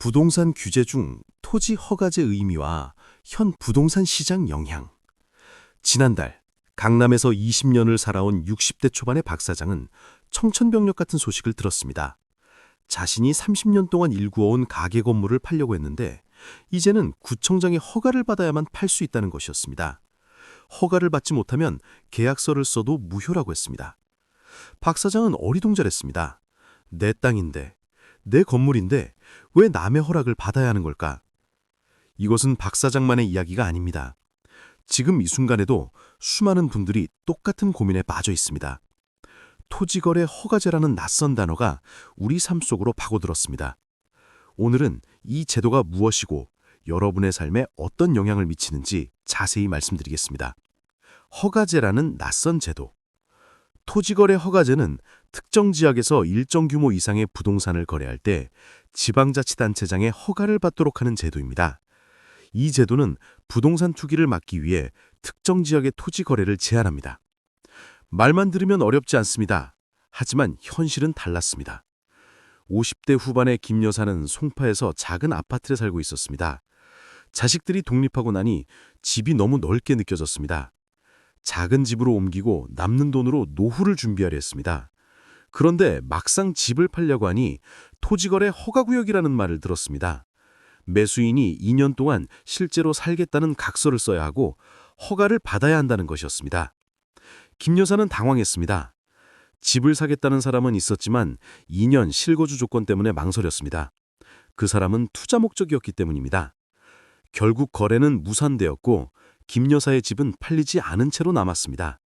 부동산 규제 중 토지 허가제 의미와 현 부동산 시장 영향. 지난달 강남에서 20년을 살아온 60대 초반의 박 사장은 청천벽력 같은 소식을 들었습니다. 자신이 30년 동안 일구어온 가게 건물을 팔려고 했는데 이제는 구청장의 허가를 받아야만 팔 수 있다는 것이었습니다. 허가를 받지 못하면 계약서를 써도 무효라고 했습니다. 박 사장은 어리둥절했습니다. 내 땅인데, 내 건물인데 왜 남의 허락을 받아야 하는 걸까? 이것은 박 사장만의 이야기가 아닙니다. 지금 이 순간에도 수많은 분들이 똑같은 고민에 빠져 있습니다. 토지거래 허가제라는 낯선 단어가 우리 삶 속으로 파고들었습니다. 오늘은 이 제도가 무엇이고 여러분의 삶에 어떤 영향을 미치는지 자세히 말씀드리겠습니다. 허가제라는 낯선 제도. 토지거래 허가제는 특정 지역에서 일정 규모 이상의 부동산을 거래할 때 지방자치단체장의 허가를 받도록 하는 제도입니다. 이 제도는 부동산 투기를 막기 위해 특정 지역의 토지 거래를 제한합니다. 말만 들으면 어렵지 않습니다. 하지만 현실은 달랐습니다. 50대 후반의 김 여사는 송파에서 작은 아파트에 살고 있었습니다. 자식들이 독립하고 나니 집이 너무 넓게 느껴졌습니다. 작은 집으로 옮기고 남는 돈으로 노후를 준비하려 했습니다. 그런데 막상 집을 팔려고 하니 토지거래 허가구역이라는 말을 들었습니다. 매수인이 2년 동안 실제로 살겠다는 각서를 써야 하고 허가를 받아야 한다는 것이었습니다. 김 여사는 당황했습니다. 집을 사겠다는 사람은 있었지만 2년 실거주 조건 때문에 망설였습니다. 그 사람은 투자 목적이었기 때문입니다. 결국 거래는 무산되었고 김 여사의 집은 팔리지 않은 채로 남았습니다.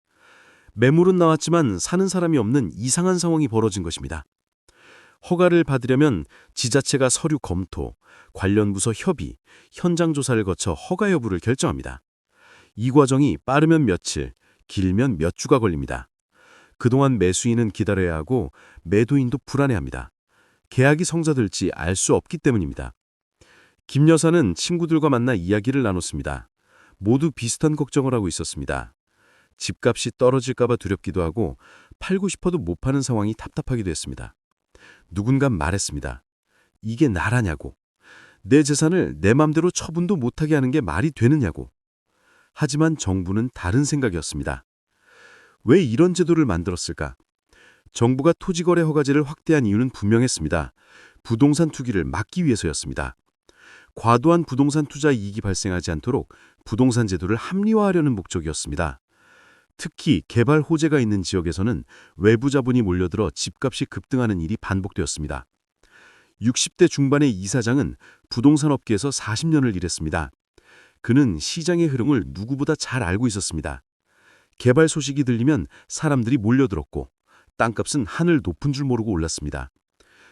매물은 나왔지만 사는 사람이 없는 이상한 상황이 벌어진 것입니다. 허가를 받으려면 지자체가 서류 검토, 관련 부서 협의, 현장 조사를 거쳐 허가 여부를 결정합니다. 이 과정이 빠르면 며칠, 길면 몇 주가 걸립니다. 그동안 매수인은 기다려야 하고 매도인도 불안해합니다. 계약이 성사될지 알 수 없기 때문입니다. 김 여사는 친구들과 만나 이야기를 나눴습니다. 모두 비슷한 걱정을 하고 있었습니다. 집값이 떨어질까 봐 두렵기도 하고 팔고 싶어도 못 파는 상황이 답답하기도 했습니다. 누군가 말했습니다. 이게 나라냐고. 내 재산을 내 맘대로 처분도 못하게 하는 게 말이 되느냐고. 하지만 정부는 다른 생각이었습니다. 왜 이런 제도를 만들었을까? 정부가 토지거래 허가제를 확대한 이유는 분명했습니다. 부동산 투기를 막기 위해서였습니다. 과도한 부동산 투자 이익이 발생하지 않도록 부동산 제도를 합리화하려는 목적이었습니다. 특히 개발 호재가 있는 지역에서는 외부 자본이 몰려들어 집값이 급등하는 일이 반복되었습니다. 60대 중반의 이 사장은 부동산 업계에서 40년을 일했습니다. 그는 시장의 흐름을 누구보다 잘 알고 있었습니다. 개발 소식이 들리면 사람들이 몰려들었고 땅값은 하늘 높은 줄 모르고 올랐습니다.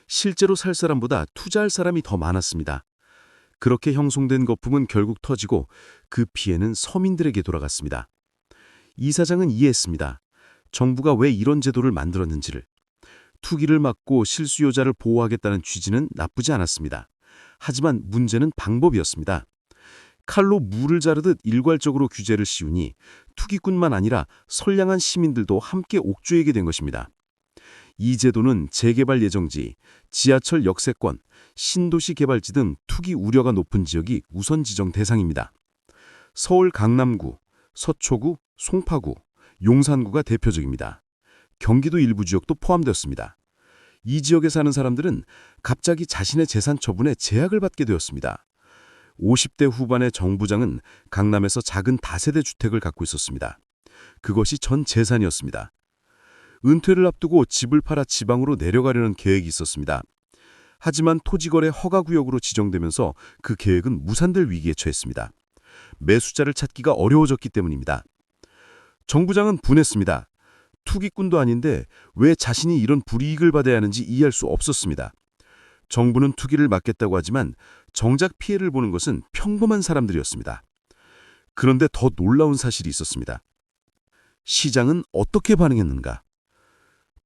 실제로 살 사람보다 투자할 사람이 더 많았습니다. 그렇게 형성된 거품은 결국 터지고 그 피해는 서민들에게 돌아갔습니다. 이 사장은 이해했습니다. 정부가 왜 이런 제도를 만들었는지를. 투기를 막고 실수요자를 보호하겠다는 취지는 나쁘지 않았습니다. 하지만 문제는 방법이었습니다. 칼로 무를 자르듯 일괄적으로 규제를 씌우니 투기꾼만 아니라 선량한 시민들도 함께 옥죄이게 된 것입니다. 이 제도는 재개발 예정지, 지하철 역세권, 신도시 개발지 등 투기 우려가 높은 지역이 우선 지정 대상입니다. 서울 강남구, 서초구, 송파구, 용산구가 대표적입니다. 경기도 일부 지역도 포함되었습니다. 이 지역에 사는 사람들은 갑자기 자신의 재산 처분에 제약을 받게 되었습니다. 50대 후반의 정 부장은 강남에서 작은 다세대 주택을 갖고 있었습니다. 그것이 전 재산이었습니다. 은퇴를 앞두고 집을 팔아 지방으로 내려가려는 계획이 있었습니다. 하지만 토지거래 허가구역으로 지정되면서 그 계획은 무산될 위기에 처했습니다. 매수자를 찾기가 어려워졌기 때문입니다. 정 부장은 분했습니다. 투기꾼도 아닌데 왜 자신이 이런 불이익을 받아야 하는지 이해할 수 없었습니다. 정부는 투기를 막겠다고 하지만 정작 피해를 보는 것은 평범한 사람들이었습니다. 그런데 더 놀라운 사실이 있었습니다. 시장은 어떻게 반응했는가?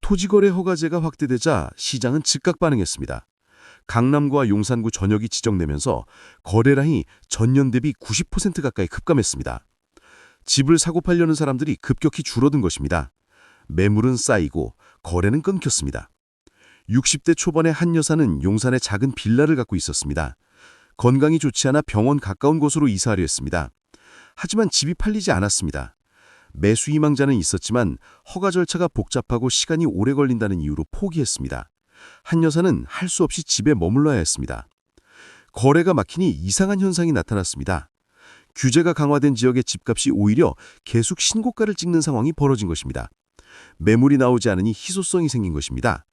토지거래 허가제가 확대되자 시장은 즉각 반응했습니다. 강남구와 용산구 전역이 지정되면서 거래량이 전년 대비 90% 가까이 급감했습니다. 집을 사고 팔려는 사람들이 급격히 줄어든 것입니다. 매물은 쌓이고 거래는 끊겼습니다. 60대 초반의 한 여사는 용산에 작은 빌라를 갖고 있었습니다. 건강이 좋지 않아 병원 가까운 곳으로 이사하려 했습니다. 하지만 집이 팔리지 않았습니다. 매수 희망자는 있었지만 허가 절차가 복잡하고 시간이 오래 걸린다는 이유로 포기했습니다. 한 여사는 할 수 없이 집에 머물러야 했습니다. 거래가 막히니 이상한 현상이 나타났습니다. 규제가 강화된 지역의 집값이 오히려 계속 신고가를 찍는 상황이 벌어진 것입니다. 매물이 나오지 않으니 희소성이 생긴 것입니다.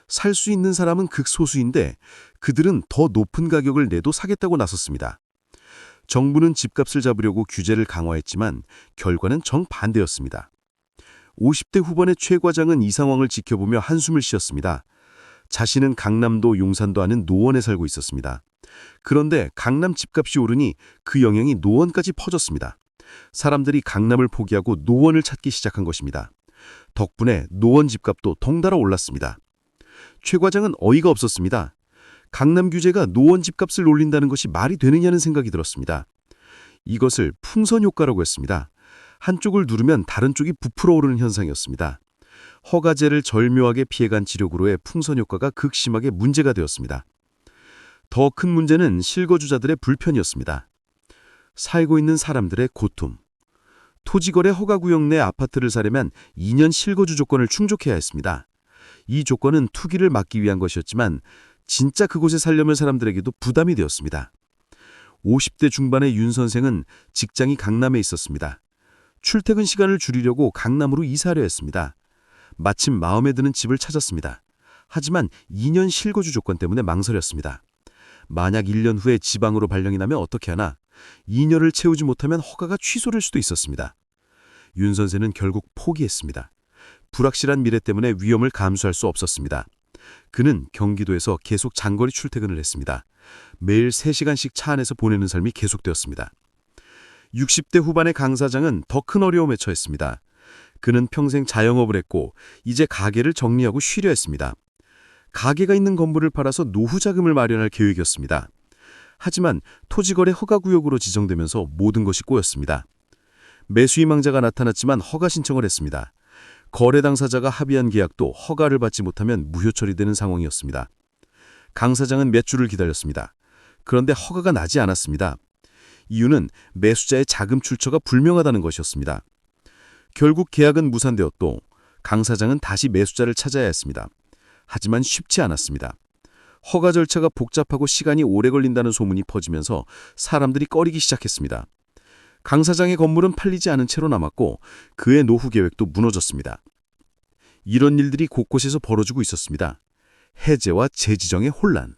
살 수 있는 사람은 극소수인데 그들은 더 높은 가격을 내도 사겠다고 나섰습니다. 정부는 집값을 잡으려고 규제를 강화했지만 결과는 정반대였습니다. 50대 후반의 최 과장은 이 상황을 지켜보며 한숨을 쉬었습니다. 자신은 강남도 용산도 아닌 노원에 살고 있었습니다. 그런데 강남 집값이 오르니 그 영향이 노원까지 퍼졌습니다. 사람들이 강남을 포기하고 노원을 찾기 시작한 것입니다. 덕분에 노원 집값도 덩달아 올랐습니다. 최 과장은 어이가 없었습니다. 강남 규제가 노원 집값을 올린다는 것이 말이 되느냐는 생각이 들었습니다. 이것을 풍선 효과라고 했습니다. 한쪽을 누르면 다른 쪽이 부풀어 오르는 현상이었습니다. 허가제를 절묘하게 피해간 지력으로의 풍선 효과가 극심하게 문제가 되었습니다. 더 큰 문제는 실거주자들의 불편이었습니다. 살고 있는 사람들의 고통. 토지거래 허가구역 내 아파트를 사려면 2년 실거주 조건을 충족해야 했습니다. 이 조건은 투기를 막기 위한 것이었지만 진짜 그곳에 살려면 사람들에게도 부담이 되었습니다. 50대 중반의 윤 선생은 직장이 강남에 있었습니다. 출퇴근 시간을 줄이려고 강남으로 이사하려 했습니다. 마침 마음에 드는 집을 찾았습니다. 하지만 2년 실거주 조건 때문에 망설였습니다. 만약 1년 후에 지방으로 발령이 나면 어떻게 하나? 2년을 채우지 못하면 허가가 취소될 수도 있었습니다. 윤 선생은 결국 포기했습니다. 불확실한 미래 때문에 위험을 감수할 수 없었습니다. 그는 경기도에서 계속 장거리 출퇴근을 했습니다. 매일 3시간씩 차 안에서 보내는 삶이 계속되었습니다. 60대 후반의 강 사장은 더 큰 어려움에 처했습니다. 그는 평생 자영업을 했고 이제 가게를 정리하고 쉬려 했습니다. 가게가 있는 건물을 팔아서 노후 자금을 마련할 계획이었습니다. 하지만 토지거래 허가구역으로 지정되면서 모든 것이 꼬였습니다. 매수 희망자가 나타났지만 허가 신청을 했습니다. 거래 당사자가 합의한 계약도 허가를 받지 못하면 무효 처리되는 상황이었습니다. 강 사장은 몇 주를 기다렸습니다. 그런데 허가가 나지 않았습니다. 이유는 매수자의 자금 출처가 불명하다는 것이었습니다. 결국 계약은 무산되었고 강 사장은 다시 매수자를 찾아야 했습니다. 하지만 쉽지 않았습니다. 허가 절차가 복잡하고 시간이 오래 걸린다는 소문이 퍼지면서 사람들이 꺼리기 시작했습니다. 강 사장의 건물은 팔리지 않은 채로 남았고 그의 노후 계획도 무너졌습니다. 이런 일들이 곳곳에서 벌어지고 있었습니다. 해제와 재지정의 혼란.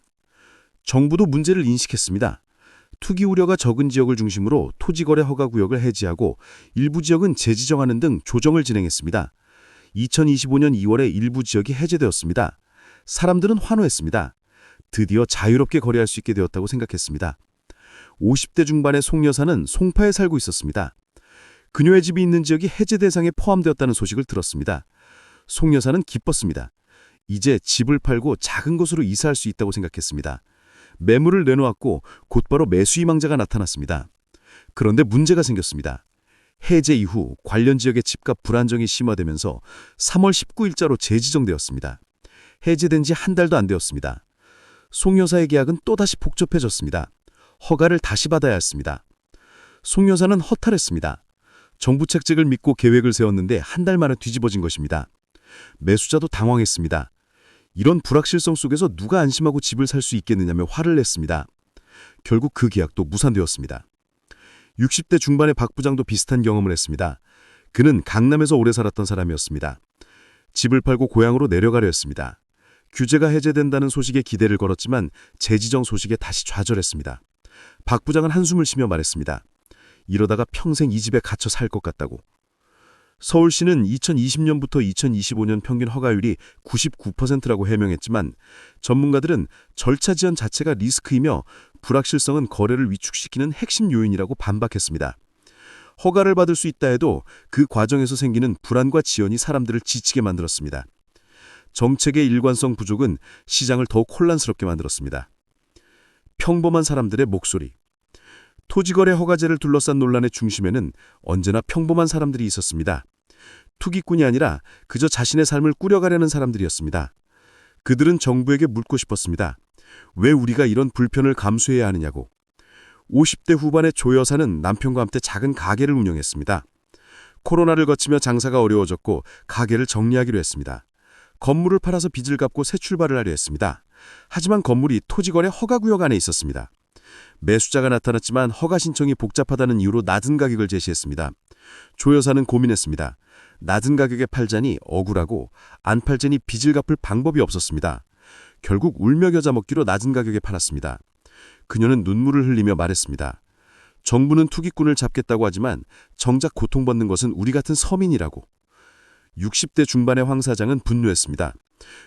정부도 문제를 인식했습니다. 투기 우려가 적은 지역을 중심으로 토지거래 허가구역을 해제하고 일부 지역은 재지정하는 등 조정을 진행했습니다. 2025년 2월에 일부 지역이 해제되었습니다. 사람들은 환호했습니다. 드디어 자유롭게 거래할 수 있게 되었다고 생각했습니다. 50대 중반의 송 여사는 송파에 살고 있었습니다. 그녀의 집이 있는 지역이 해제 대상에 포함되었다는 소식을 들었습니다. 송 여사는 기뻤습니다. 이제 집을 팔고 작은 곳으로 이사할 수 있다고 생각했습니다. 매물을 내놓았고 곧바로 매수 희망자가 나타났습니다. 그런데 문제가 생겼습니다. 해제 이후 관련 지역의 집값 불안정이 심화되면서 3월 19일자로 재지정되었습니다. 해제된 지 한 달도 안 되었습니다. 송 여사의 계약은 또다시 복잡해졌습니다. 허가를 다시 받아야 했습니다. 송 여사는 허탈했습니다. 정부 책책을 믿고 계획을 세웠는데 한 달 만에 뒤집어진 것입니다. 매수자도 당황했습니다. 이런 불확실성 속에서 누가 안심하고 집을 살 수 있겠느냐며 화를 냈습니다. 결국 그 계약도 무산되었습니다. 60대 중반의 박 부장도 비슷한 경험을 했습니다. 그는 강남에서 오래 살았던 사람이었습니다. 집을 팔고 고향으로 내려가려 했습니다. 규제가 해제된다는 소식에 기대를 걸었지만 재지정 소식에 다시 좌절했습니다. 박 부장은 한숨을 쉬며 말했습니다. 이러다가 평생 이 집에 갇혀 살 것 같다고. 서울시는 2020년부터 2025년 평균 허가율이 99%라고 해명했지만 전문가들은 절차 지연 자체가 리스크이며 불확실성은 거래를 위축시키는 핵심 요인이라고 반박했습니다. 허가를 받을 수 있다 해도 그 과정에서 생기는 불안과 지연이 사람들을 지치게 만들었습니다. 정책의 일관성 부족은 시장을 더욱 혼란스럽게 만들었습니다. 평범한 사람들의 목소리. 토지거래 허가제를 둘러싼 논란의 중심에는 언제나 평범한 사람들이 있었습니다. 투기꾼이 아니라 그저 자신의 삶을 꾸려가려는 사람들이었습니다. 그들은 정부에게 묻고 싶었습니다. 왜 우리가 이런 불편을 감수해야 하느냐고. 50대 후반의 조 여사는 남편과 함께 작은 가게를 운영했습니다. 코로나를 거치며 장사가 어려워졌고 가게를 정리하기로 했습니다. 건물을 팔아서 빚을 갚고 새 출발을 하려 했습니다. 하지만 건물이 토지거래 허가구역 안에 있었습니다. 매수자가 나타났지만 허가 신청이 복잡하다는 이유로 낮은 가격을 제시했습니다. 조 여사는 고민했습니다. 낮은 가격에 팔자니 억울하고 안 팔자니 빚을 갚을 방법이 없었습니다. 결국 울며 겨자 먹기로 낮은 가격에 팔았습니다. 그녀는 눈물을 흘리며 말했습니다. 정부는 투기꾼을 잡겠다고 하지만 정작 고통받는 것은 우리 같은 서민이라고. 60대 중반의 황 사장은 분노했습니다.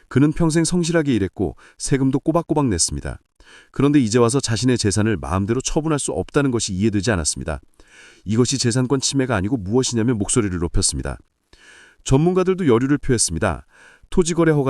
그는 평생 성실하게 일했고 세금도 꼬박꼬박 냈습니다. 그런데 이제 와서 자신의 재산을 마음대로 처분할 수 없다는 것이 이해되지 않았습니다. 이것이 재산권 침해가 아니고 무엇이냐며 목소리를 높였습니다. 전문가들도 열의를 표했습니다. 토지거래 허가